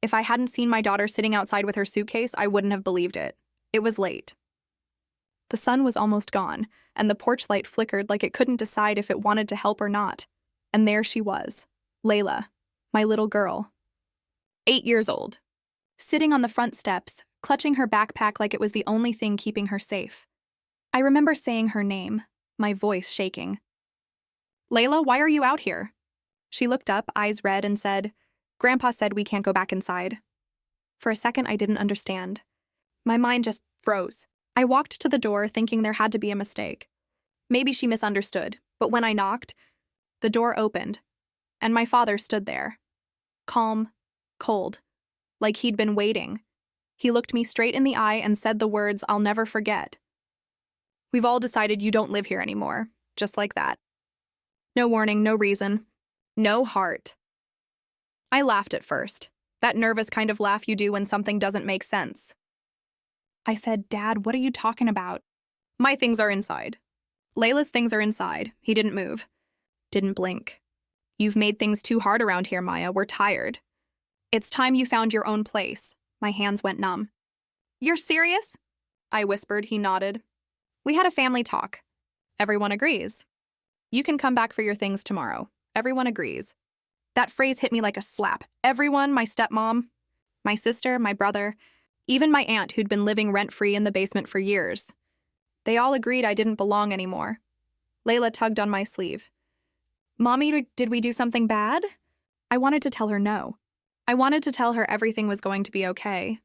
If I hadn't seen my daughter sitting outside with her suitcase, I wouldn't have believed it. It was late. The sun was almost gone, and the porch light flickered like it couldn't decide if it wanted to help or not. And there she was, Layla, my little girl. 8 years old. Sitting on the front steps, clutching her backpack like it was the only thing keeping her safe. I remember saying her name, my voice shaking. "Layla, why are you out here?" She looked up, eyes red, and said, "Grandpa said we can't go back inside." For a second, I didn't understand. My mind just froze. I walked to the door thinking there had to be a mistake. Maybe she misunderstood, but when I knocked, the door opened, and my father stood there. Calm, cold, like he'd been waiting. He looked me straight in the eye and said the words I'll never forget. "We've all decided you don't live here anymore," just like that. No warning, no reason, no heart. I laughed at first, that nervous kind of laugh you do when something doesn't make sense. I said, "Dad, what are you talking about?" "My things are inside." "Layla's things are inside." He didn't move. Didn't blink. "You've made things too hard around here, Maya. We're tired. It's time you found your own place." My hands went numb. "You're serious?" I whispered. He nodded. "We had a family talk. Everyone agrees. You can come back for your things tomorrow. Everyone agrees." That phrase hit me like a slap. Everyone, my stepmom, my sister, my brother, even my aunt who'd been living rent-free in the basement for years. They all agreed I didn't belong anymore. Layla tugged on my sleeve. "Mommy, did we do something bad?" I wanted to tell her no. I wanted to tell her everything was going to be okay.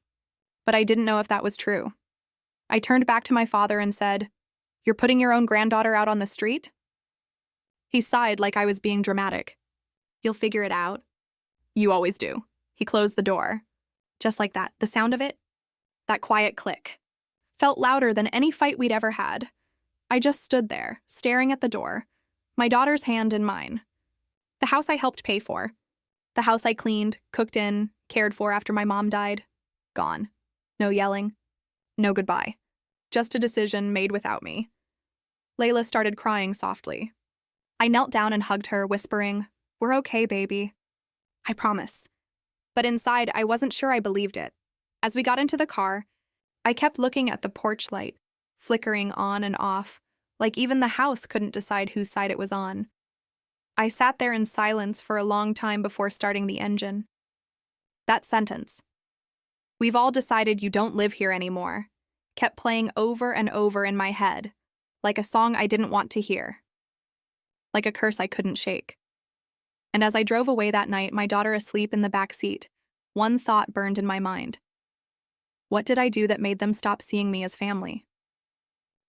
But I didn't know if that was true. I turned back to my father and said, "You're putting your own granddaughter out on the street?" He sighed like I was being dramatic. "You'll figure it out." "You always do." He closed the door. Just like that, the sound of it, that quiet click, felt louder than any fight we'd ever had. I just stood there, staring at the door, my daughter's hand in mine. The house I helped pay for, the house I cleaned, cooked in, cared for after my mom died, gone. No yelling, no goodbye. Just a decision made without me. Layla started crying softly. I knelt down and hugged her, whispering, "We're okay, baby. I promise." But inside, I wasn't sure I believed it. As we got into the car, I kept looking at the porch light, flickering on and off, like even the house couldn't decide whose side it was on. I sat there in silence for a long time before starting the engine. That sentence, "We've all decided you don't live here anymore," kept playing over and over in my head, like a song I didn't want to hear, like a curse I couldn't shake. And as I drove away that night, my daughter asleep in the back seat, one thought burned in my mind. What did I do that made them stop seeing me as family?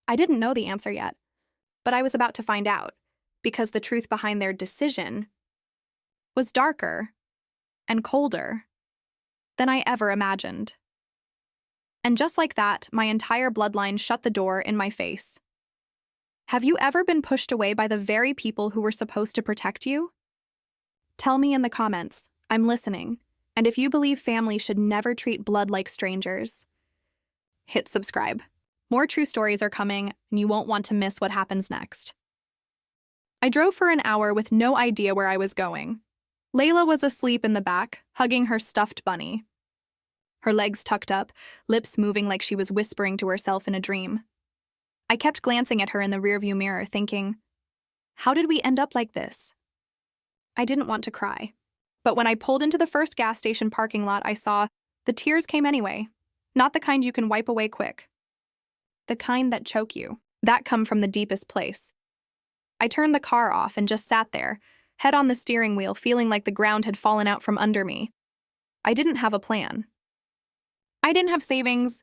I didn't know the answer yet, but I was about to find out, because the truth behind their decision was darker and colder than I ever imagined. And just like that, my entire bloodline shut the door in my face. Have you ever been pushed away by the very people who were supposed to protect you? Tell me in the comments. I'm listening. And if you believe family should never treat blood like strangers, hit subscribe. More true stories are coming, and you won't want to miss what happens next. I drove for an hour with no idea where I was going. Layla was asleep in the back, hugging her stuffed bunny. Her legs tucked up, lips moving like she was whispering to herself in a dream. I kept glancing at her in the rearview mirror, thinking, how did we end up like this? I didn't want to cry. But when I pulled into the first gas station parking lot, I saw the tears came anyway. Not the kind you can wipe away quick. The kind that choke you. That come from the deepest place. I turned the car off and just sat there, head on the steering wheel, feeling like the ground had fallen out from under me. I didn't have a plan. I didn't have savings.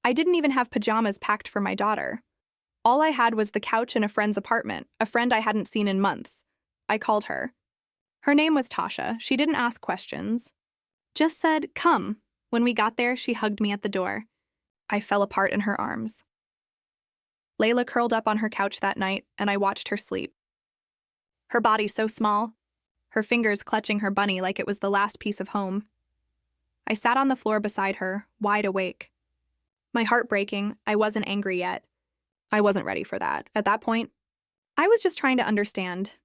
I didn't even have pajamas packed for my daughter. All I had was the couch in a friend's apartment, a friend I hadn't seen in months. I called her. Her name was Tasha. She didn't ask questions. Just said, "Come." When we got there, she hugged me at the door. I fell apart in her arms. Layla curled up on her couch that night, and I watched her sleep. Her body so small, her fingers clutching her bunny like it was the last piece of home. I sat on the floor beside her, wide awake. My heart breaking. I wasn't angry yet. I wasn't ready for that. At that point, I was just trying to understand.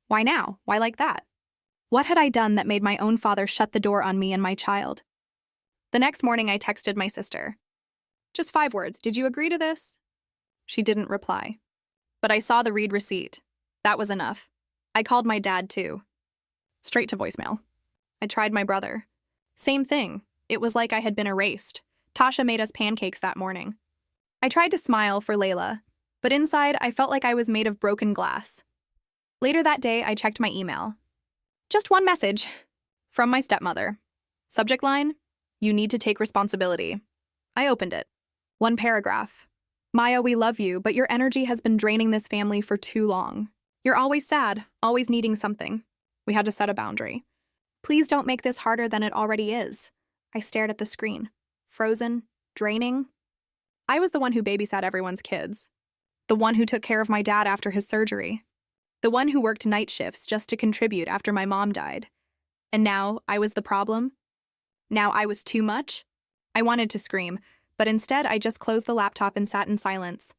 Why now? Why like that? What had I done that made my own father shut the door on me and my child? The next morning, I texted my sister. Just 5 words. Did you agree to this? She didn't reply. But I saw the read receipt. That was enough. I called my dad, too. Straight to voicemail. I tried my brother. Same thing. It was like I had been erased. Tasha made us pancakes that morning. I tried to smile for Layla, but inside I felt like I was made of broken glass. Later that day, I checked my email. Just one message. From my stepmother. Subject line, you need to take responsibility. I opened it. 1 paragraph. Maya, we love you, but your energy has been draining this family for too long. You're always sad, always needing something. We had to set a boundary. Please don't make this harder than it already is. I stared at the screen. Frozen, draining. I was the one who babysat everyone's kids. The one who took care of my dad after his surgery. The one who worked night shifts just to contribute after my mom died. And now I was the problem? Now I was too much? I wanted to scream, but instead I just closed the laptop and sat in silence.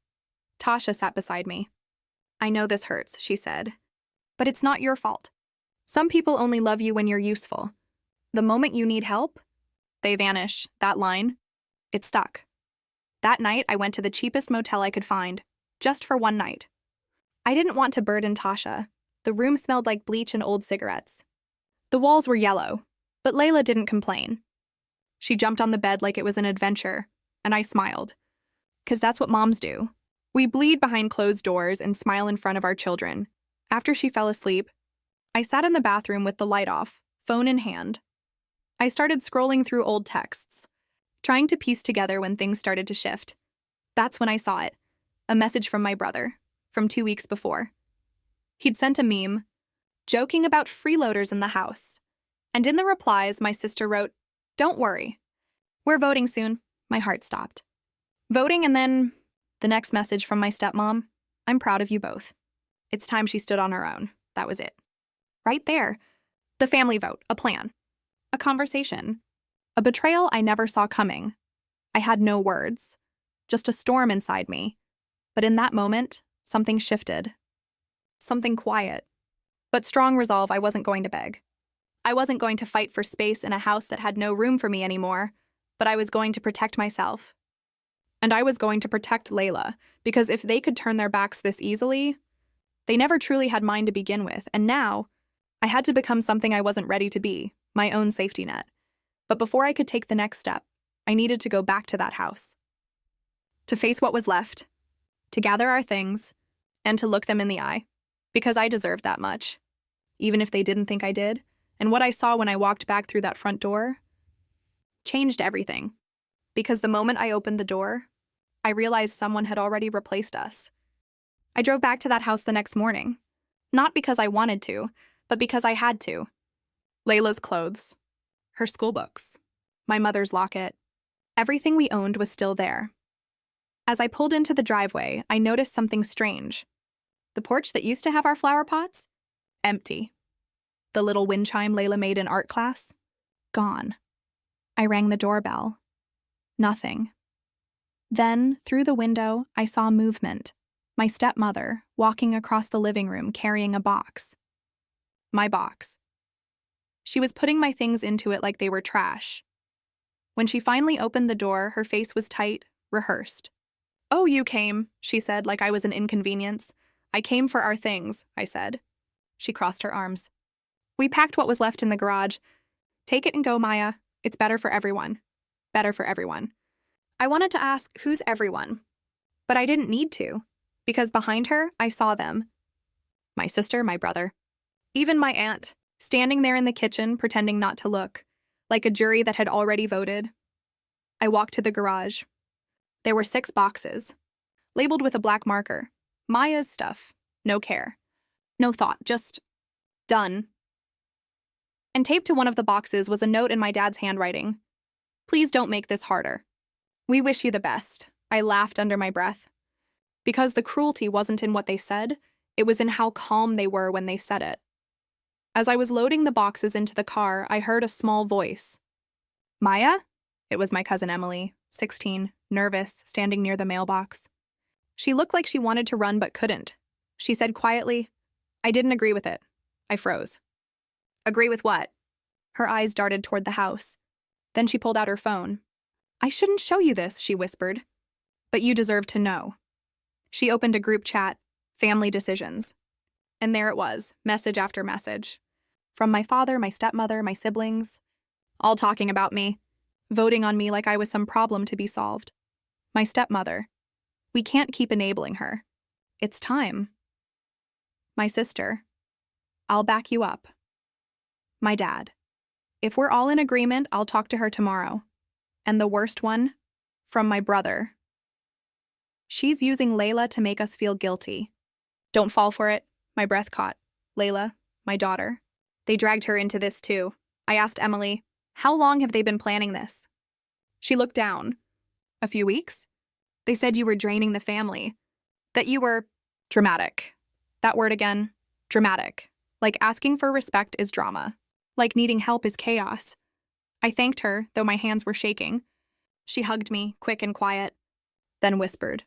Tasha sat beside me. I know this hurts, she said. But it's not your fault. Some people only love you when you're useful. The moment you need help, they vanish. That line, it stuck. That night, I went to the cheapest motel I could find, just for one night. I didn't want to burden Tasha. The room smelled like bleach and old cigarettes. The walls were yellow, but Layla didn't complain. She jumped on the bed like it was an adventure, and I smiled. 'Cause that's what moms do. We bleed behind closed doors and smile in front of our children. After she fell asleep, I sat in the bathroom with the light off, phone in hand. I started scrolling through old texts, trying to piece together when things started to shift. That's when I saw it, a message from my brother, from 2 weeks before. He'd sent a meme, joking about freeloaders in the house. And in the replies, my sister wrote, "Don't worry. We're voting soon." My heart stopped. Voting, and then the next message from my stepmom, "I'm proud of you both." It's time she stood on her own. That was it. Right there. The family vote, a plan. A conversation. A betrayal I never saw coming. I had no words. Just a storm inside me. But in that moment, something shifted. Something quiet. But strong resolve I wasn't going to beg. I wasn't going to fight for space in a house that had no room for me anymore, but I was going to protect myself. And I was going to protect Layla, because if they could turn their backs this easily, they never truly had mine to begin with, and now I had to become something I wasn't ready to be, my own safety net. But before I could take the next step, I needed to go back to that house. To face what was left, to gather our things, and to look them in the eye, because I deserved that much, even if they didn't think I did. And what I saw when I walked back through that front door changed everything. Because the moment I opened the door, I realized someone had already replaced us. I drove back to that house the next morning, not because I wanted to, but because I had to. Layla's clothes, her school books, my mother's locket, everything we owned was still there. As I pulled into the driveway, I noticed something strange. The porch that used to have our flower pots? Empty. The little wind chime Layla made in art class? Gone. I rang the doorbell. Nothing. Then, through the window, I saw movement. My stepmother, walking across the living room carrying a box. My box. She was putting my things into it like they were trash. When she finally opened the door, her face was tight, rehearsed. "Oh, you came," she said, like I was an inconvenience. "I came for our things," I said. She crossed her arms. "We packed what was left in the garage. Take it and go, Maya. It's better for everyone. Better for everyone." I wanted to ask, who's everyone? But I didn't need to, because behind her, I saw them. My sister, my brother. Even my aunt, standing there in the kitchen, pretending not to look, like a jury that had already voted. I walked to the garage. There were 6 boxes, labeled with a black marker. Maya's stuff. No care. No thought, just done. And taped to one of the boxes was a note in my dad's handwriting. "Please don't make this harder. We wish you the best." I laughed under my breath. Because the cruelty wasn't in what they said, it was in how calm they were when they said it. As I was loading the boxes into the car, I heard a small voice. "Maya?" It was my cousin Emily, 16, nervous, standing near the mailbox. She looked like she wanted to run but couldn't. She said quietly, "I didn't agree with it." I froze. Agree with what? Her eyes darted toward the house. Then she pulled out her phone. I shouldn't show you this, she whispered. But you deserve to know. She opened a group chat, family decisions. And there it was, message after message. From my father, my stepmother, my siblings, all talking about me, voting on me like I was some problem to be solved. My stepmother. We can't keep enabling her. It's time. My sister. I'll back you up. My dad. If we're all in agreement, I'll talk to her tomorrow. And the worst one? From my brother. She's using Layla to make us feel guilty. Don't fall for it. My breath caught. Layla, my daughter. They dragged her into this too. I asked Emily, how long have they been planning this? She looked down. A few weeks? They said you were draining the family. That you were dramatic. That word again, dramatic. Like asking for respect is drama. Like needing help is chaos. I thanked her, though my hands were shaking. She hugged me, quick and quiet, then whispered,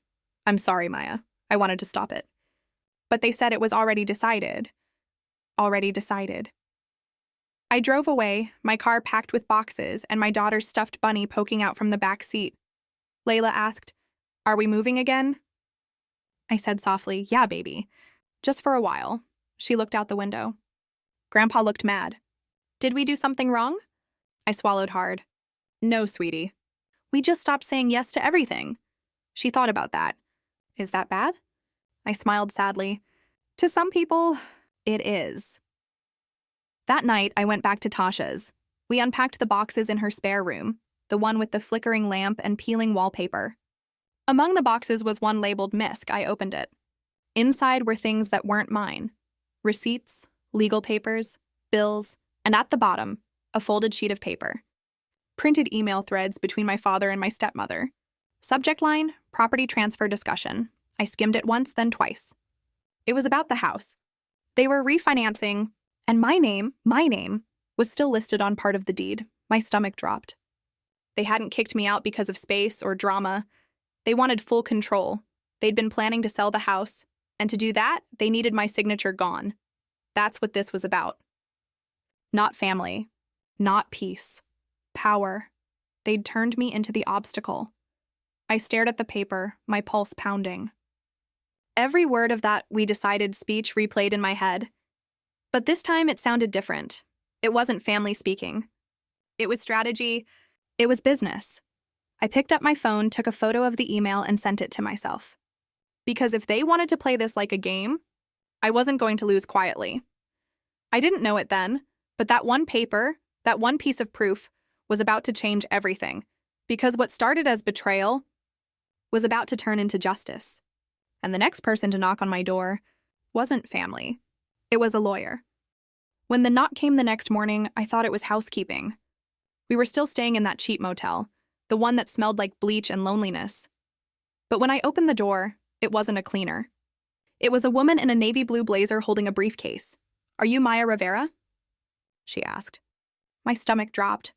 I'm sorry, Maya. I wanted to stop it. But they said it was already decided. Already decided. I drove away, my car packed with boxes, and my daughter's stuffed bunny poking out from the back seat. Layla asked, Are we moving again? I said softly, Yeah, baby. Just for a while. She looked out the window. Grandpa looked mad. Did we do something wrong? I swallowed hard. No, sweetie. We just stopped saying yes to everything. She thought about that. Is that bad? I smiled sadly. To some people, it is. That night, I went back to Tasha's. We unpacked the boxes in her spare room, the one with the flickering lamp and peeling wallpaper. Among the boxes was one labeled Misk. I opened it. Inside were things that weren't mine. Receipts, legal papers, bills, and at the bottom, a folded sheet of paper. Printed email threads between my father and my stepmother. Subject line, property transfer discussion. I skimmed it once, then twice. It was about the house. They were refinancing, and my name, was still listed on part of the deed. My stomach dropped. They hadn't kicked me out because of space or drama. They wanted full control. They'd been planning to sell the house, and to do that, they needed my signature gone. That's what this was about. Not family. Not peace. Power. They'd turned me into the obstacle. I stared at the paper, my pulse pounding. Every word of that we decided speech replayed in my head. But this time it sounded different. It wasn't family speaking. It was strategy. It was business. I picked up my phone, took a photo of the email, and sent it to myself. Because if they wanted to play this like a game, I wasn't going to lose quietly. I didn't know it then, but that one paper, that one piece of proof, was about to change everything. Because what started as betrayal was about to turn into justice. And the next person to knock on my door wasn't family. It was a lawyer. When the knock came the next morning, I thought it was housekeeping. We were still staying in that cheap motel, the one that smelled like bleach and loneliness. But when I opened the door, it wasn't a cleaner. It was a woman in a navy blue blazer holding a briefcase. Are you Maya Rivera? She asked. My stomach dropped.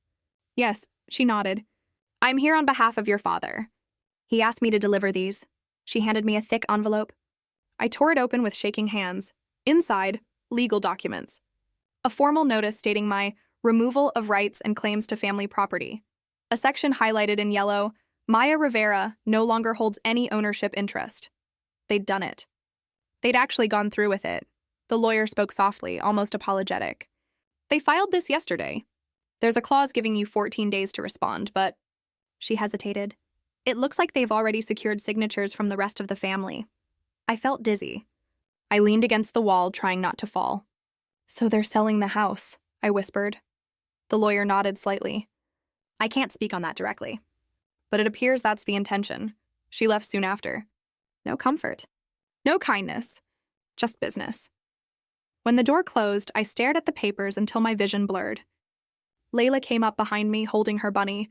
Yes, she nodded. I'm here on behalf of your father. He asked me to deliver these. She handed me a thick envelope. I tore it open with shaking hands. Inside, legal documents. A formal notice stating my removal of rights and claims to family property. A section highlighted in yellow, Maya Rivera no longer holds any ownership interest. They'd done it. They'd actually gone through with it. The lawyer spoke softly, almost apologetic. They filed this yesterday. There's a clause giving you 14 days to respond, but... She hesitated. It looks like they've already secured signatures from the rest of the family. I felt dizzy. I leaned against the wall, trying not to fall. So they're selling the house, I whispered. The lawyer nodded slightly. I can't speak on that directly. But it appears that's the intention. She left soon after. No comfort. No kindness. Just business. When the door closed, I stared at the papers until my vision blurred. Layla came up behind me, holding her bunny.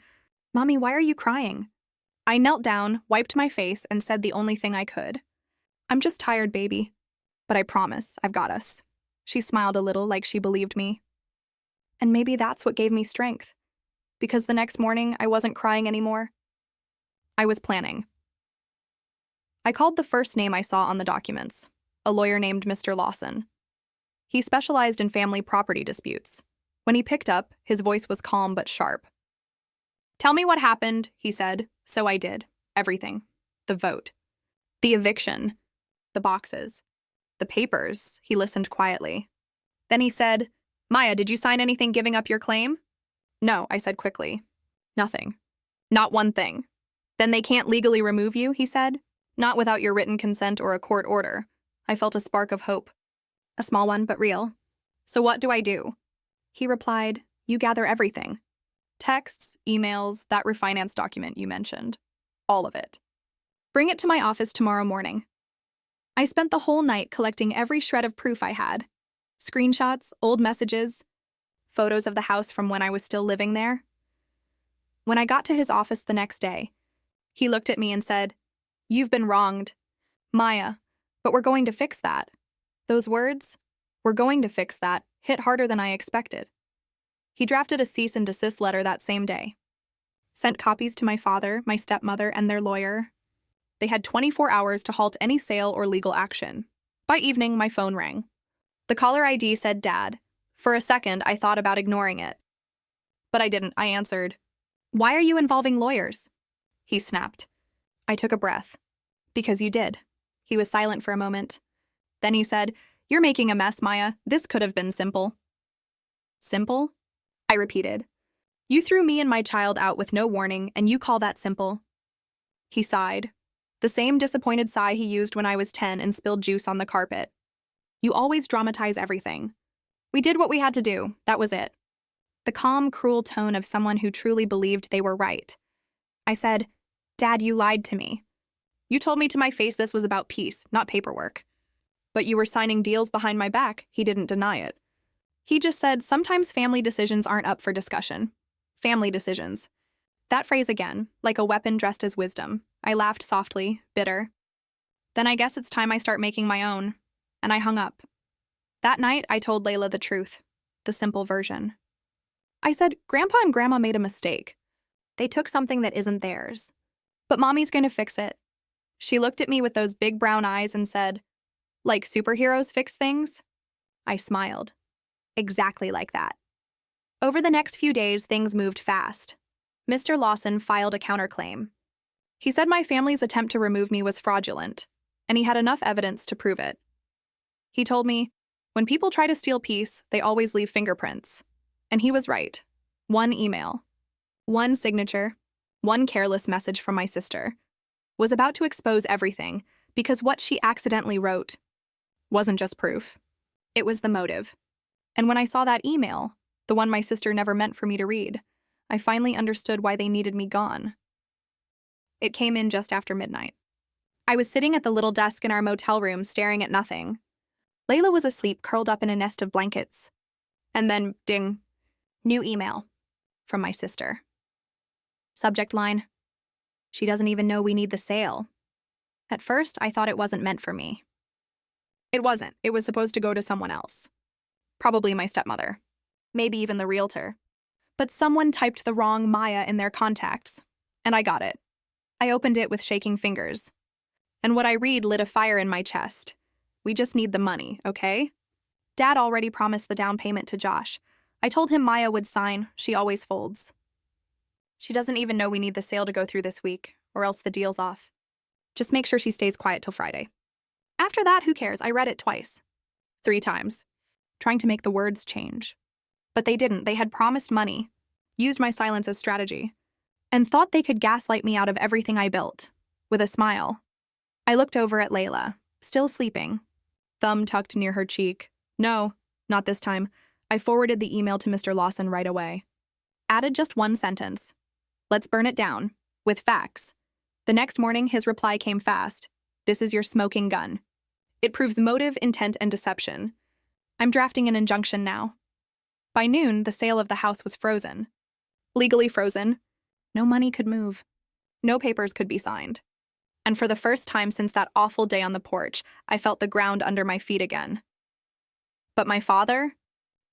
Mommy, why are you crying? I knelt down, wiped my face, and said the only thing I could. I'm just tired, baby. But I promise, I've got us. She smiled a little, like she believed me. And maybe that's what gave me strength. Because the next morning, I wasn't crying anymore. I was planning. I called the first name I saw on the documents, a lawyer named Mr. Lawson. He specialized in family property disputes. When he picked up, his voice was calm but sharp. "Tell me what happened," he said. So I did. Everything. The vote. The eviction. The boxes. The papers. He listened quietly. Then he said, "Maya, did you sign anything giving up your claim?" "No," I said quickly. "Nothing. Not one thing." "Then they can't legally remove you," he said. "Not without your written consent or a court order." I felt a spark of hope. A small one, but real. "So what do I do?" He replied, "You gather everything. Texts, emails, that refinance document you mentioned. All of it. Bring it to my office tomorrow morning." I spent the whole night collecting every shred of proof I had. Screenshots, old messages, photos of the house from when I was still living there. When I got to his office the next day, he looked at me and said, "You've been wronged, Maya, but we're going to fix that." Those words, "we're going to fix that," hit harder than I expected. He drafted a cease and desist letter that same day. Sent copies to my father, my stepmother, and their lawyer. They had 24 hours to halt any sale or legal action. By evening, my phone rang. The caller ID said Dad. For a second, I thought about ignoring it. But I didn't. I answered, "Why are you involving lawyers?" He snapped. I took a breath. "Because you did." He was silent for a moment. Then he said, "You're making a mess, Maya. This could have been simple." "Simple?" I repeated. "You threw me and my child out with no warning, and you call that simple?" He sighed. The same disappointed sigh he used when I was 10 and spilled juice on the carpet. "You always dramatize everything." We did what we had to do. That was it. The calm, cruel tone of someone who truly believed they were right. I said, "Dad, you lied to me. You told me to my face this was about peace, not paperwork. But you were signing deals behind my back." He didn't deny it. He just said, "Sometimes family decisions aren't up for discussion." Family decisions. That phrase again, like a weapon dressed as wisdom. I laughed softly, bitter. "Then I guess it's time I start making my own." And I hung up. That night, I told Layla the truth, the simple version. I said, "Grandpa and Grandma made a mistake. They took something that isn't theirs. But Mommy's going to fix it." She looked at me with those big brown eyes and said, "Like superheroes fix things?" I smiled. Exactly like that. Over the next few days, things moved fast. Mr. Lawson filed a counterclaim. He said my family's attempt to remove me was fraudulent, and he had enough evidence to prove it. He told me, when people try to steal peace, they always leave fingerprints. And he was right. One email, one signature, one careless message from my sister was about to expose everything because what she accidentally wrote wasn't just proof. It was the motive. And when I saw that email, the one my sister never meant for me to read, I finally understood why they needed me gone. It came in just after midnight. I was sitting at the little desk in our motel room staring at nothing. Layla was asleep, curled up in a nest of blankets. And then, ding, new email from my sister. Subject line, "She doesn't even know we need the sale." At first, I thought it wasn't meant for me. It wasn't. It was supposed to go to someone else. Probably my stepmother. Maybe even the realtor. But someone typed the wrong Maya in their contacts, and I got it. I opened it with shaking fingers. And what I read lit a fire in my chest. "We just need the money, okay?" Dad already promised the down payment to Josh. I told him Maya would sign. She always folds. "She doesn't even know we need the sale to go through this week, or else the deal's off. Just make sure she stays quiet till Friday." After that, who cares? I read it twice. 3 times. Trying to make the words change. But they didn't. They had promised money, used my silence as strategy, and thought they could gaslight me out of everything I built. With a smile, I looked over at Layla, still sleeping, thumb tucked near her cheek. No, not this time. I forwarded the email to Mr. Lawson right away. Added just one sentence. "Let's burn it down, with facts." The next morning, his reply came fast. "This is your smoking gun. It proves motive, intent, and deception. I'm drafting an injunction now." By noon, the sale of the house was frozen. Legally frozen. No money could move. No papers could be signed. And for the first time since that awful day on the porch, I felt the ground under my feet again. But my father?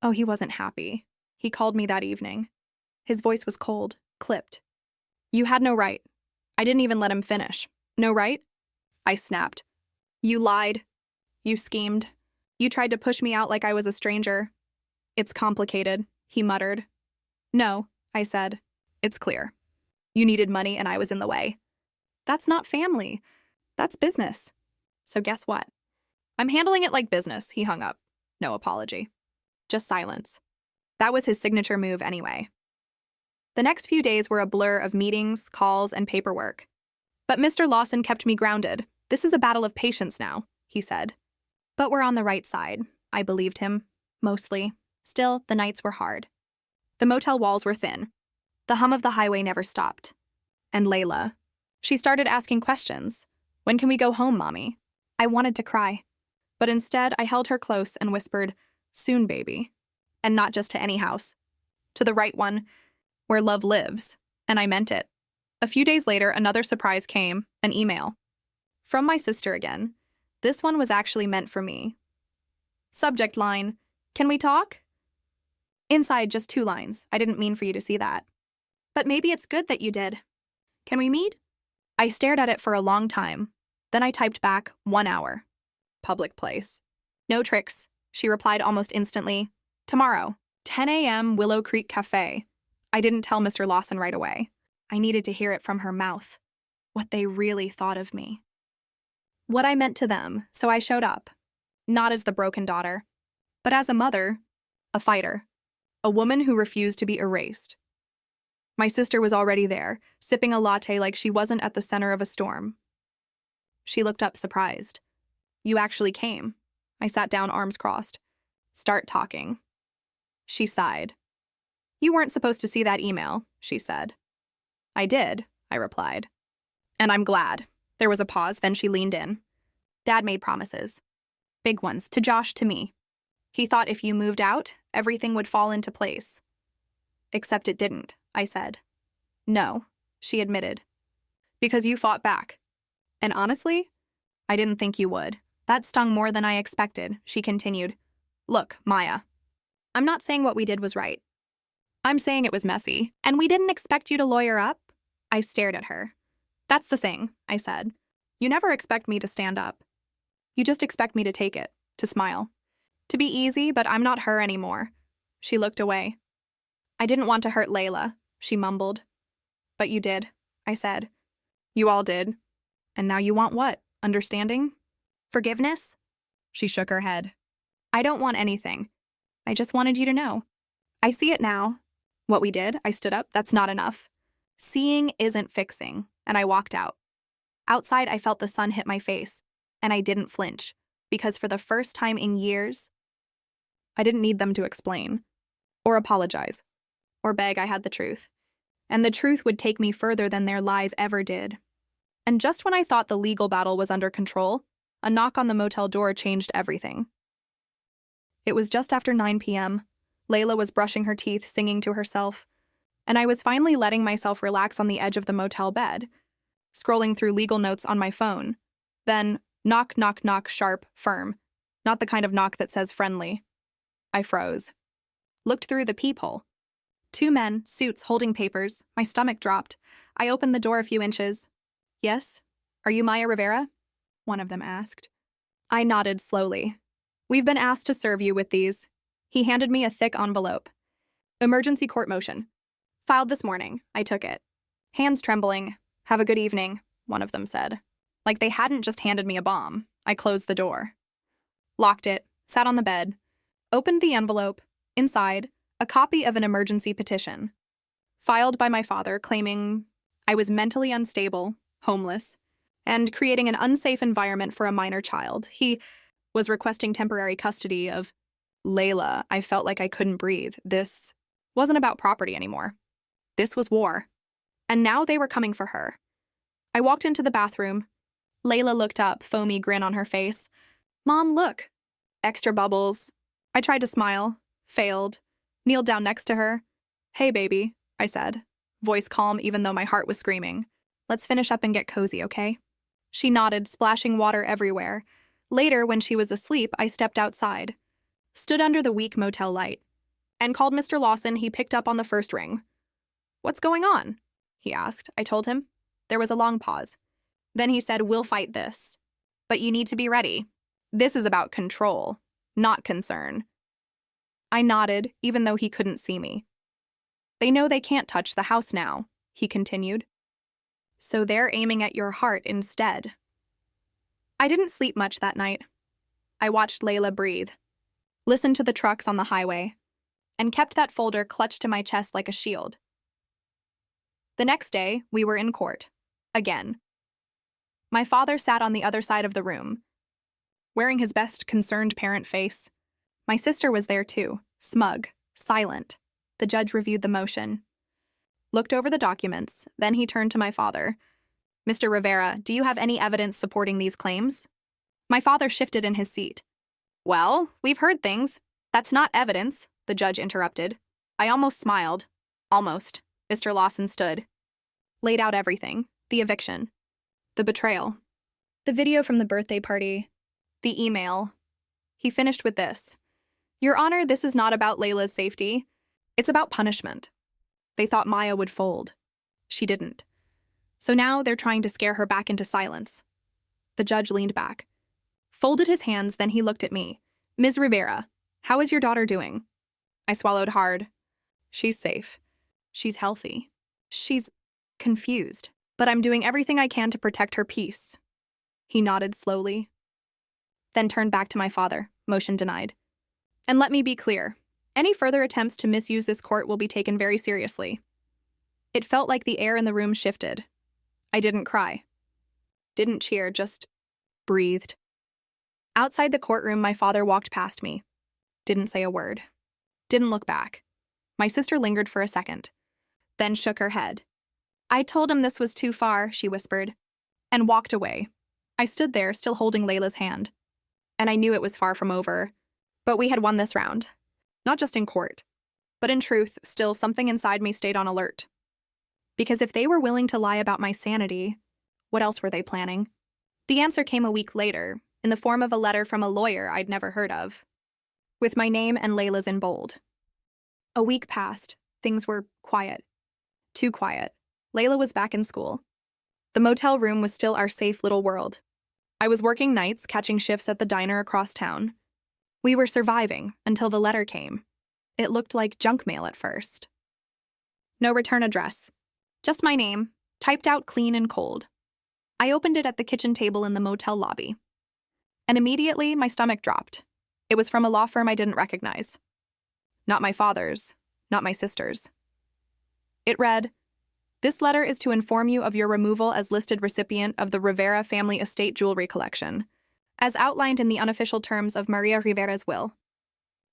Oh, he wasn't happy. He called me that evening. His voice was cold, clipped. "You had no right." I didn't even let him finish. "No right?" I snapped. "You lied. You schemed. You tried to push me out like I was a stranger. It's complicated, he muttered. No, I said. It's clear. You needed money and I was in the way. That's not family. That's business. So guess what? I'm handling it like business, he hung up. No apology. Just silence. That was his signature move anyway. The next few days were a blur of meetings, calls, and paperwork. But Mr. Lawson kept me grounded. This is a battle of patience now, he said. But we're on the right side. I believed him. Mostly. Still, the nights were hard. The motel walls were thin. The hum of the highway never stopped. And Layla. She started asking questions. When can we go home, Mommy? I wanted to cry. But instead, I held her close and whispered, soon, baby. And not just to any house. To the right one, where love lives. And I meant it. A few days later, another surprise came, an email. From my sister again. This one was actually meant for me. Subject line, can we talk? Inside, just 2 lines. I didn't mean for you to see that. But maybe it's good that you did. Can we meet? I stared at it for a long time. Then I typed back, 1 hour. Public place. No tricks, she replied almost instantly. Tomorrow, 10 a.m. Willow Creek Cafe. I didn't tell Mr. Lawson right away. I needed to hear it from her mouth. What they really thought of me. What I meant to them, so I showed up. Not as the broken daughter, but as a mother, a fighter, a woman who refused to be erased. My sister was already there, sipping a latte like she wasn't at the center of a storm. She looked up surprised. You actually came. I sat down, arms crossed. Start talking. She sighed. You weren't supposed to see that email, she said. I did, I replied. And I'm glad. There was a pause, then she leaned in. Dad made promises. Big ones, to Josh, to me. He thought if you moved out, everything would fall into place. Except it didn't, I said. No, she admitted. Because you fought back. And honestly, I didn't think you would. That stung more than I expected, she continued. Look, Maya, I'm not saying what we did was right. I'm saying it was messy. And we didn't expect you to lawyer up? I stared at her. That's the thing, I said. You never expect me to stand up. You just expect me to take it, to smile. To be easy, but I'm not her anymore. She looked away. I didn't want to hurt Layla, she mumbled. But you did, I said. You all did. And now you want what? Understanding? Forgiveness? She shook her head. I don't want anything. I just wanted you to know. I see it now. What we did, I stood up, that's not enough. Seeing isn't fixing, and I walked out. Outside, I felt the sun hit my face, and I didn't flinch, because for the first time in years, I didn't need them to explain, or apologize, or beg I had the truth. And the truth would take me further than their lies ever did. And just when I thought the legal battle was under control, a knock on the motel door changed everything. It was just after 9 p.m. Layla was brushing her teeth, singing to herself, and I was finally letting myself relax on the edge of the motel bed, scrolling through legal notes on my phone. Then, knock, knock, knock, sharp, firm. Not the kind of knock that says friendly. I froze. Looked through the peephole. 2 men, suits, holding papers. My stomach dropped. I opened the door a few inches. Yes? Are you Maya Rivera? One of them asked. I nodded slowly. We've been asked to serve you with these. He handed me a thick envelope. Emergency court motion. Filed this morning. I took it. Hands trembling. Have a good evening, one of them said. Like they hadn't just handed me a bomb. I closed the door. Locked it, sat on the bed, opened the envelope. Inside, a copy of an emergency petition. Filed by my father claiming I was mentally unstable, homeless, and creating an unsafe environment for a minor child. He was requesting temporary custody of Layla. I felt like I couldn't breathe. This wasn't about property anymore. This was war. And now they were coming for her. I walked into the bathroom. Layla looked up, foamy grin on her face. Mom, look. Extra bubbles. I tried to smile. Failed. Kneeled down next to her. Hey, baby, I said. Voice calm even though my heart was screaming. Let's finish up and get cozy, okay? She nodded, splashing water everywhere. Later, when she was asleep, I stepped outside. Stood under the weak motel light. And called Mr. Lawson. He picked up on the first ring. What's going on? He asked. I told him. There was a long pause. Then he said, we'll fight this. But you need to be ready. This is about control, not concern. I nodded, even though he couldn't see me. They know they can't touch the house now, he continued. So they're aiming at your heart instead. I didn't sleep much that night. I watched Layla breathe, listened to the trucks on the highway, and kept that folder clutched to my chest like a shield. The next day, we were in court. Again. My father sat on the other side of the room, wearing his best concerned parent face. My sister was there too, smug, silent. The judge reviewed the motion, looked over the documents, then he turned to my father. Mr. Rivera, do you have any evidence supporting these claims? My father shifted in his seat. Well, we've heard things. That's not evidence, the judge interrupted. I almost smiled. Almost. Mr. Lawson stood. Laid out everything. The eviction. The betrayal. The video from the birthday party. The email. He finished with this. Your Honor, this is not about Layla's safety. It's about punishment. They thought Maya would fold. She didn't. So now they're trying to scare her back into silence. The judge leaned back, folded his hands, then he looked at me. Ms. Rivera, how is your daughter doing? I swallowed hard. She's safe. She's healthy. She's confused. But I'm doing everything I can to protect her peace. He nodded slowly, then turned back to my father, motion denied. And let me be clear, any further attempts to misuse this court will be taken very seriously. It felt like the air in the room shifted. I didn't cry. Didn't cheer, just breathed. Outside the courtroom, my father walked past me. Didn't say a word. Didn't look back. My sister lingered for a second, then shook her head. I told him this was too far, she whispered, and walked away. I stood there, still holding Layla's hand. And I knew it was far from over. But we had won this round. Not just in court, but in truth, still something inside me stayed on alert. Because if they were willing to lie about my sanity, what else were they planning? The answer came a week later, in the form of a letter from a lawyer I'd never heard of, with my name and Layla's in bold. A week passed. Things were quiet. Too quiet. Layla was back in school. The motel room was still our safe little world. I was working nights, catching shifts at the diner across town. We were surviving until the letter came. It looked like junk mail at first. No return address. Just my name, typed out clean and cold. I opened it at the kitchen table in the motel lobby. And immediately, my stomach dropped. It was from a law firm I didn't recognize. Not my father's, not my sister's. It read, "This letter is to inform you of your removal as listed recipient of the Rivera family estate jewelry collection, as outlined in the unofficial terms of Maria Rivera's will."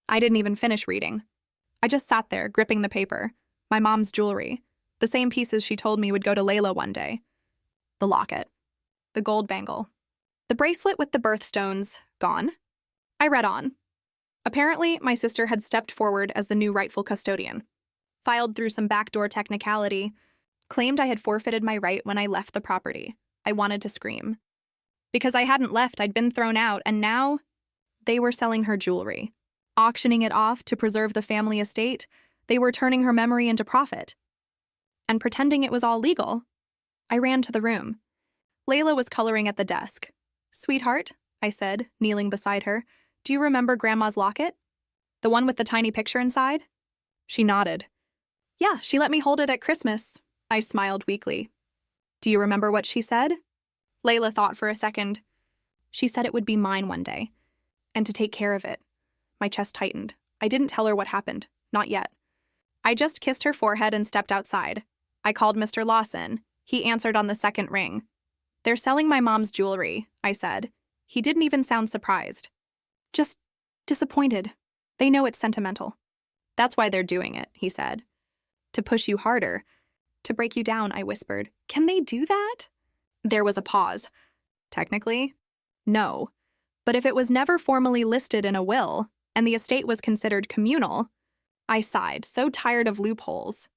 I didn't even finish reading. I just sat there, gripping the paper, my mom's jewelry, the same pieces she told me would go to Layla one day. The locket, the gold bangle, the bracelet with the birthstones, gone. I read on. Apparently, my sister had stepped forward as the new rightful custodian, filed through some backdoor technicality, claimed I had forfeited my right when I left the property. I wanted to scream. Because I hadn't left, I'd been thrown out, and now they were selling her jewelry, auctioning it off to preserve the family estate. They were turning her memory into profit. And pretending it was all legal. I ran to the room. Layla was coloring at the desk. "Sweetheart," I said, kneeling beside her, "do you remember Grandma's locket? The one with the tiny picture inside?" She nodded. "Yeah, she let me hold it at Christmas." I smiled weakly. "Do you remember what she said?" Layla thought for a second. "She said it would be mine one day, and to take care of it." My chest tightened. I didn't tell her what happened. Not yet. I just kissed her forehead and stepped outside. I called Mr. Lawson. He answered on the second ring. "They're selling my mom's jewelry," I said. He didn't even sound surprised. "Just disappointed. They know it's sentimental." "That's why they're doing it," he said. "To push you harder. To break you down," I whispered. "Can they do that?" There was a pause. Technically, no. But if it was never formally listed in a will, and the estate was considered communal, I sighed, so tired of loopholes.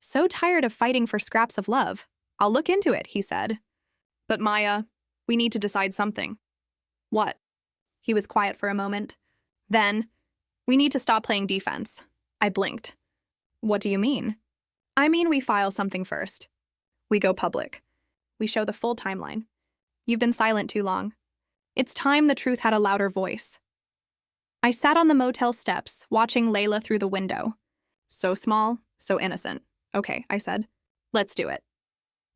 So tired of fighting for scraps of love. "I'll look into it," he said. "But Maya, we need to decide something." "What?" He was quiet for a moment. Then, "We need to stop playing defense." I blinked. "What do you mean?" "I mean we file something first. We go public. We show the full timeline. You've been silent too long. It's time the truth had a louder voice." I sat on the motel steps, watching Layla through the window. So small, so innocent. Okay, I said. Let's do it.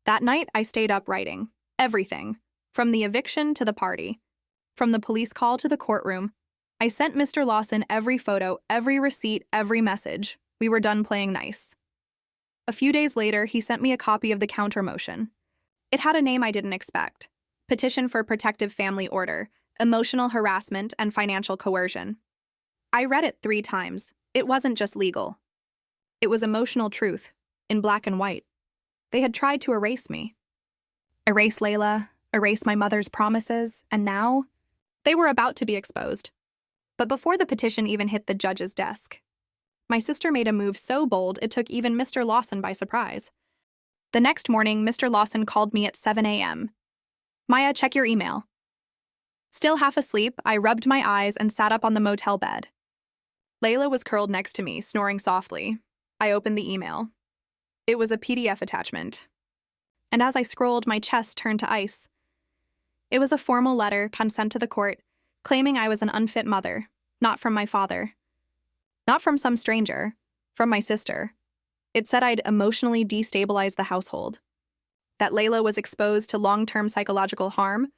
That night, I stayed up writing. Everything. From the eviction to the party. From the police call to the courtroom. I sent Mr. Lawson every photo, every receipt, every message. We were done playing nice. A few days later, he sent me a copy of the counter motion. It had a name I didn't expect. Petition for Protective Family Order, Emotional Harassment, and Financial Coercion. I read it 3 times. It wasn't just legal. It was emotional truth, in black and white. They had tried to erase me. Erase Layla, erase my mother's promises, and now they were about to be exposed. But before the petition even hit the judge's desk, my sister made a move so bold it took even Mr. Lawson by surprise. The next morning, Mr. Lawson called me at 7 a.m. Maya, check your email. Still half asleep, I rubbed my eyes and sat up on the motel bed. Layla was curled next to me, snoring softly. I opened the email. It was a PDF attachment. And as I scrolled, my chest turned to ice. It was a formal letter sent to the court, claiming I was an unfit mother, not from my father. Not from some stranger, from my sister. It said I'd emotionally destabilized the household. That Layla was exposed to long-term psychological harm.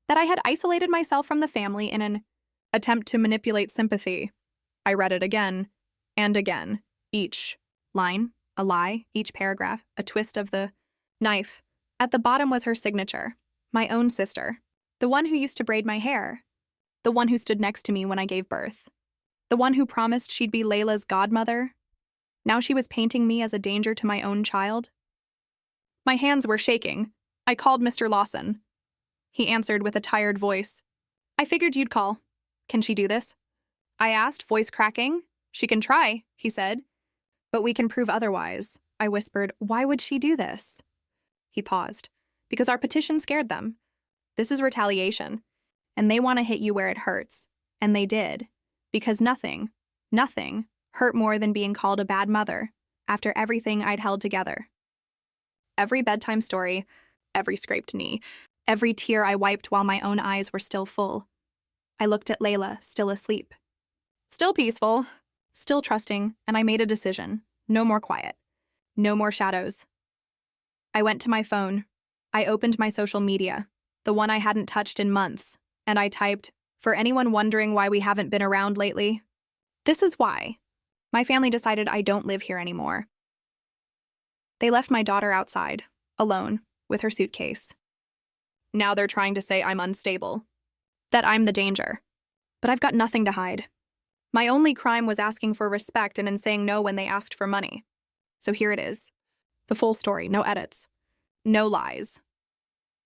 That I had isolated myself from the family in an attempt to manipulate sympathy. I read it again and again. Each line, a lie, each paragraph, a twist of the knife. At the bottom was her signature, my own sister, the one who used to braid my hair, the one who stood next to me when I gave birth, the one who promised she'd be Layla's godmother. Now she was painting me as a danger to my own child. My hands were shaking. I called Mr. Lawson. He answered with a tired voice. I figured you'd call. Can she do this? I asked, voice cracking. She can try, he said. But we can prove otherwise. I whispered, why would she do this? He paused. Because our petition scared them. This is retaliation. And they want to hit you where it hurts. And they did. Because nothing hurt more than being called a bad mother after everything I'd held together. Every bedtime story, every scraped knee, every tear I wiped while my own eyes were still full. I looked at Layla, still asleep. Still peaceful, still trusting, and I made a decision. No more quiet. No more shadows. I went to my phone. I opened my social media, the one I hadn't touched in months, and I typed, for anyone wondering why we haven't been around lately, this is why. My family decided I don't live here anymore. They left my daughter outside, alone, with her suitcase. Now they're trying to say I'm unstable, that I'm the danger. But I've got nothing to hide. My only crime was asking for respect and in saying no when they asked for money. So here it is. The full story, no edits. No lies.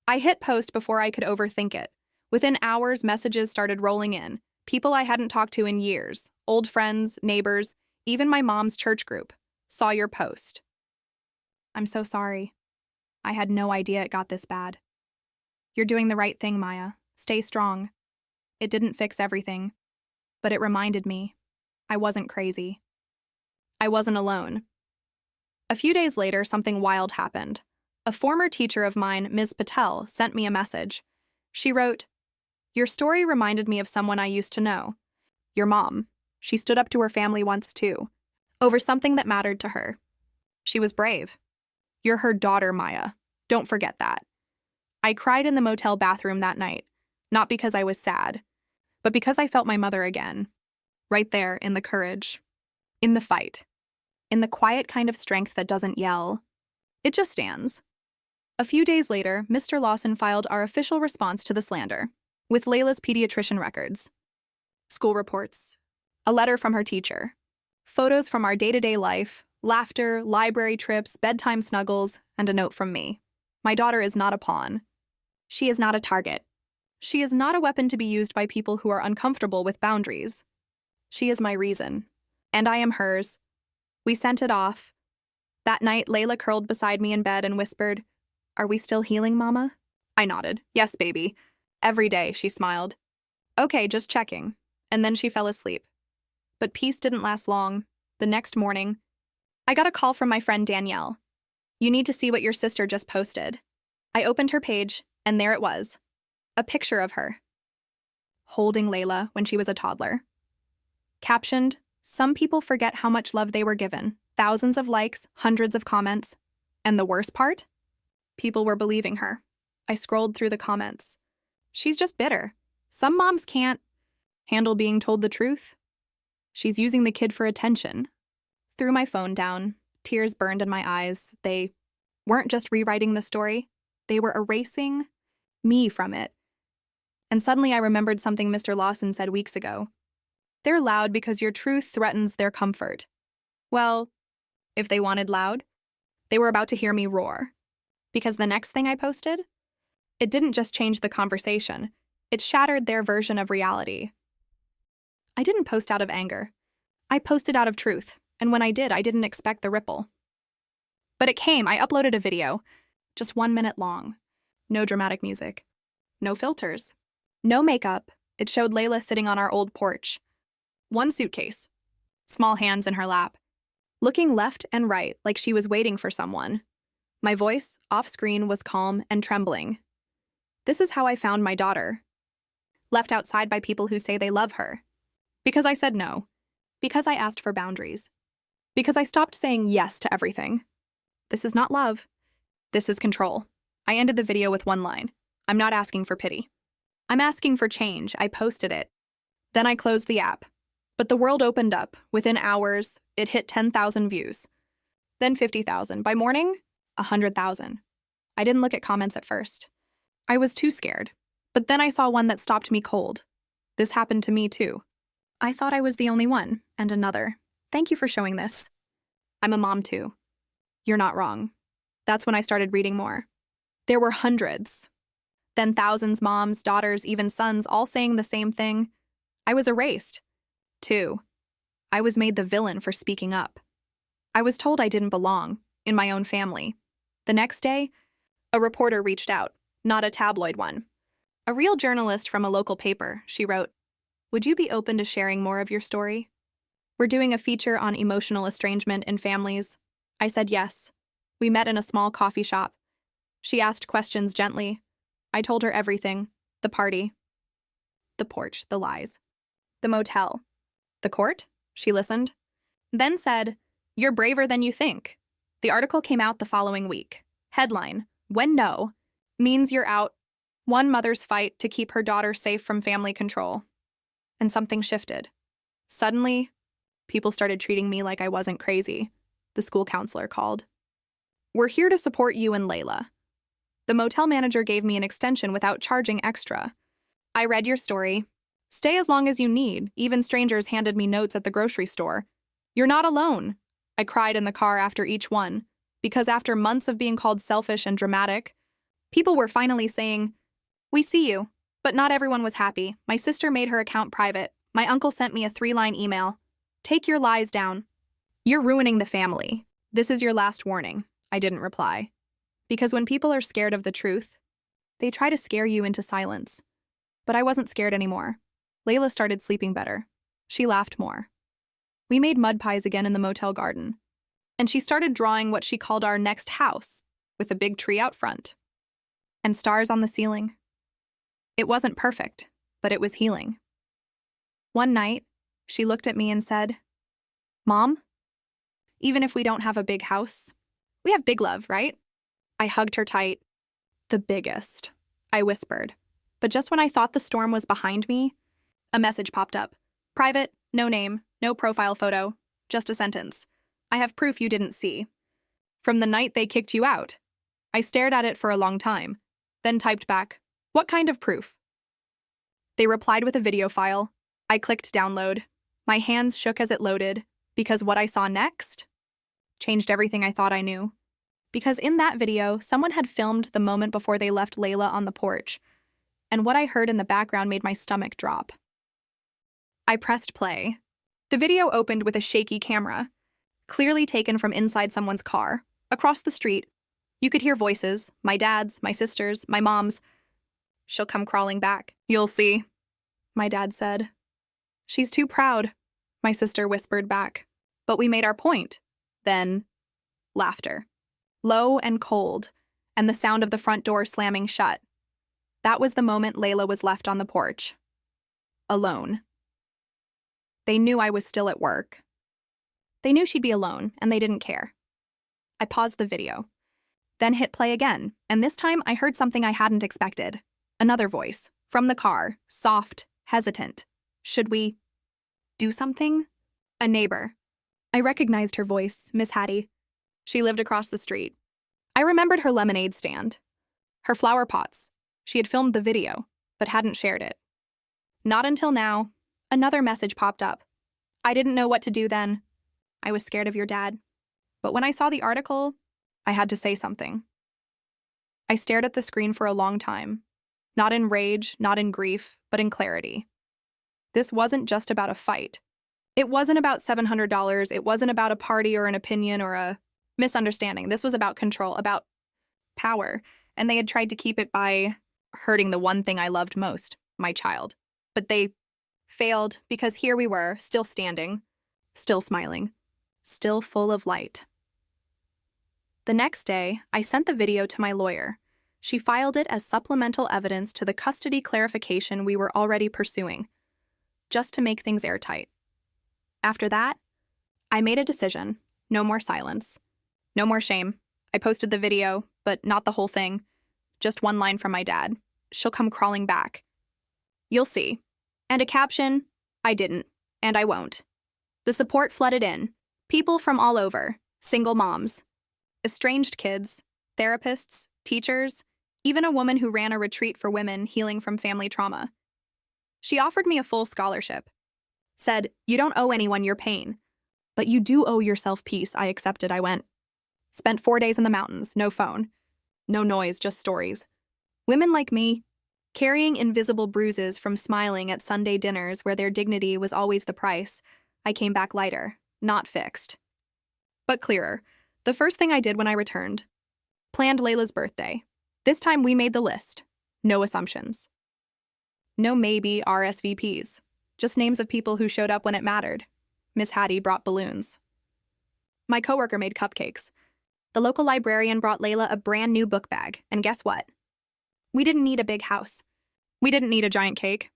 I hit post before I could overthink it. Within hours, messages started rolling in. People I hadn't talked to in years, old friends, neighbors, even my mom's church group, saw your post. I'm so sorry. I had no idea it got this bad. You're doing the right thing, Maya. Stay strong. It didn't fix everything, but it reminded me I wasn't crazy. I wasn't alone. A few days later, something wild happened. A former teacher of mine, Ms. Patel, sent me a message. She wrote, your story reminded me of someone I used to know. Your mom. She stood up to her family once too, over something that mattered to her. She was brave. You're her daughter, Maya. Don't forget that. I cried in the motel bathroom that night, not because I was sad, but because I felt my mother again. Right there, in the courage. In the fight. In the quiet kind of strength that doesn't yell. It just stands. A few days later, Mr. Lawson filed our official response to the slander, with Layla's pediatrician records. School reports. A letter from her teacher. Photos from our day-to-day life, laughter, library trips, bedtime snuggles, and a note from me. My daughter is not a pawn. She is not a target. She is not a weapon to be used by people who are uncomfortable with boundaries. She is my reason, and I am hers. We sent it off. That night, Layla curled beside me in bed and whispered, "Are we still healing, Mama?" I nodded. "Yes, baby." Every day, she smiled. "Okay, just checking." And then she fell asleep. But peace didn't last long. The next morning, I got a call from my friend Danielle. "You need to see what your sister just posted." I opened her page, and there it was. A picture of her, holding Layla when she was a toddler. Captioned, "Some people forget how much love they were given." Thousands of likes, hundreds of comments. And the worst part? People were believing her. I scrolled through the comments. She's just bitter. Some moms can't handle being told the truth. She's using the kid for attention. Threw my phone down. Tears burned in my eyes. They weren't just rewriting the story. They were erasing me from it. And suddenly I remembered something Mr. Lawson said weeks ago. They're loud because your truth threatens their comfort. Well, if they wanted loud, they were about to hear me roar. Because the next thing I posted, it didn't just change the conversation. It shattered their version of reality. I didn't post out of anger. I posted out of truth. And when I did, I didn't expect the ripple. But it came. I uploaded a video, just 1 minute long. No dramatic music. No filters. No makeup. It showed Layla sitting on our old porch. One suitcase. Small hands in her lap. Looking left and right like she was waiting for someone. My voice, off screen, was calm and trembling. This is how I found my daughter. Left outside by people who say they love her. Because I said no. Because I asked for boundaries. Because I stopped saying yes to everything. This is not love. This is control. I ended the video with one line. I'm not asking for pity. I'm asking for change. I posted it. Then I closed the app. But the world opened up. Within hours, it hit 10,000 views. Then 50,000. By morning, 100,000. I didn't look at comments at first. I was too scared. But then I saw one that stopped me cold. This happened to me too. I thought I was the only one, and another. Thank you for showing this. I'm a mom too. You're not wrong. That's when I started reading more. There were hundreds. Then thousands, moms, daughters, even sons, all saying the same thing. I was erased. Two, I was made the villain for speaking up. I was told I didn't belong in my own family. The next day, a reporter reached out, not a tabloid one. A real journalist from a local paper. She wrote, "Would you be open to sharing more of your story? We're doing a feature on emotional estrangement in families." I said yes. We met in a small coffee shop. She asked questions gently. I told her everything. The party. The porch, the lies. The motel. The court? She listened. Then said, "You're braver than you think." The article came out the following week. Headline, "When no means you're out. One mother's fight to keep her daughter safe from family control." And something shifted. Suddenly, people started treating me like I wasn't crazy. The school counselor called. "We're here to support you and Layla." The motel manager gave me an extension without charging extra. "I read your story. Stay as long as you need." Even strangers handed me notes at the grocery store. "You're not alone." I cried in the car after each one, because after months of being called selfish and dramatic, people were finally saying, "We see you." But not everyone was happy. My sister made her account private. My uncle sent me a 3-line email. "Take your lies down. You're ruining the family. This is your last warning." I didn't reply. Because when people are scared of the truth, they try to scare you into silence. But I wasn't scared anymore. Layla started sleeping better. She laughed more. We made mud pies again in the motel garden. And she started drawing what she called our next house, with a big tree out front. And stars on the ceiling. It wasn't perfect, but it was healing. One night, she looked at me and said, "Mom, even if we don't have a big house, we have big love, right?" I hugged her tight. "The biggest," I whispered. But just when I thought the storm was behind me, a message popped up. "Private, no name, no profile photo, just a sentence. I have proof you didn't see. From the night they kicked you out." I stared at it for a long time, then typed back, "What kind of proof?" They replied with a video file. I clicked download. My hands shook as it loaded, because what I saw next changed everything I thought I knew. Because in that video, someone had filmed the moment before they left Layla on the porch, and what I heard in the background made my stomach drop. I pressed play. The video opened with a shaky camera, clearly taken from inside someone's car. Across the street, you could hear voices, my dad's, my sister's, my mom's. "She'll come crawling back. You'll see," my dad said. "She's too proud," my sister whispered back. But we made our point. Then, laughter. Low and cold, and the sound of the front door slamming shut. That was the moment Layla was left on the porch. Alone. They knew I was still at work. They knew she'd be alone, and they didn't care. I paused the video, then hit play again, and this time I heard something I hadn't expected. Another voice, from the car, soft, hesitant. Should we do something? A neighbor. I recognized her voice, Miss Hattie. She lived across the street. I remembered her lemonade stand, her flower pots. She had filmed the video, but hadn't shared it. Not until now, another message popped up. I didn't know what to do then. I was scared of your dad. But when I saw the article, I had to say something. I stared at the screen for a long time. Not in rage, not in grief, but in clarity. This wasn't just about a fight. It wasn't about $700. It wasn't about a party or an opinion or a misunderstanding. This was about control, about power. And they had tried to keep it by hurting the one thing I loved most, my child. But they failed because here we were, still standing, still smiling, still full of light. The next day, I sent the video to my lawyer. She filed it as supplemental evidence to the custody clarification we were already pursuing, just to make things airtight. After that, I made a decision. No more silence. No more shame. I posted the video, but not the whole thing. Just one line from my dad. She'll come crawling back. You'll see. And a caption, I didn't, and I won't. The support flooded in. People from all over. Single moms. Estranged kids. Therapists. Teachers. Even a woman who ran a retreat for women healing from family trauma. She offered me a full scholarship. Said, you don't owe anyone your pain. But you do owe yourself peace. I accepted. I went. Spent 4 days in the mountains. No phone. No noise, just stories. Women like me, carrying invisible bruises from smiling at Sunday dinners where their dignity was always the price. I came back lighter, not fixed. But clearer. The first thing I did when I returned. Planned Layla's birthday. This time we made the list. No assumptions. No maybe RSVPs. Just names of people who showed up when it mattered. Miss Hattie brought balloons. My coworker made cupcakes. The local librarian brought Layla a brand new book bag, and guess what? We didn't need a big house. We didn't need a giant cake.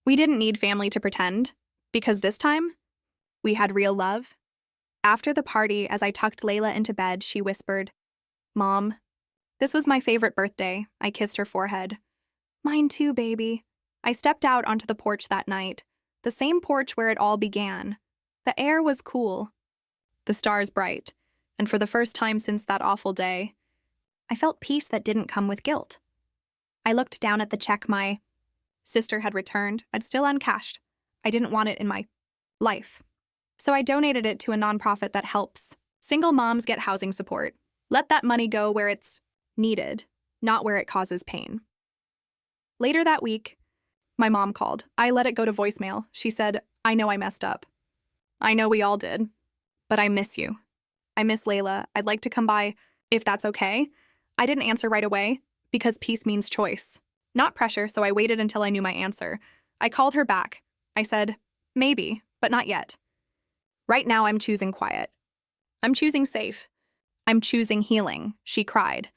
We didn't need family to pretend, because this time, we had real love. After the party, as I tucked Layla into bed, she whispered, Mom, this was my favorite birthday. I kissed her forehead. Mine too, baby. I stepped out onto the porch that night, the same porch where it all began. The air was cool, the stars bright, and for the first time since that awful day, I felt peace that didn't come with guilt. I looked down at the check my sister had returned. I'd still uncashed. I didn't want it in my life. So I donated it to a nonprofit that helps single moms get housing support. Let that money go where it's needed, not where it causes pain. Later that week, my mom called. I let it go to voicemail. She said, I know I messed up. I know we all did, but I miss you. I miss Layla. I'd like to come by, if that's okay. I didn't answer right away, because peace means choice, not pressure, so I waited until I knew my answer. I called her back. I said, maybe, but not yet. Right now I'm choosing quiet. I'm choosing safe. I'm choosing healing, she cried.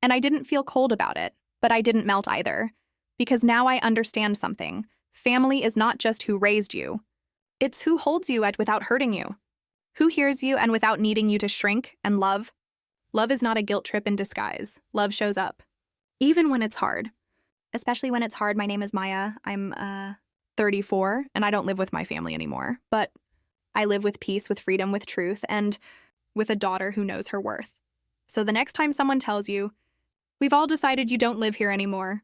And I didn't feel cold about it, but I didn't melt either. Because now I understand something. Family is not just who raised you. It's who holds you without hurting you. Who hears you and without needing you to shrink and love. Love is not a guilt trip in disguise. Love shows up. Even when it's hard. Especially when it's hard. My name is Maya. I'm 34, and I don't live with my family anymore. But I live with peace, with freedom, with truth, and with a daughter who knows her worth. So the next time someone tells you, we've all decided you don't live here anymore,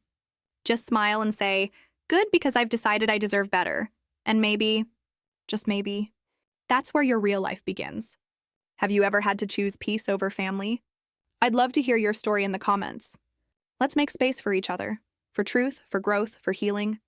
just smile and say, good, because I've decided I deserve better. And maybe, just maybe, that's where your real life begins. Have you ever had to choose peace over family? I'd love to hear your story in the comments. Let's make space for each other, for truth, for growth, for healing.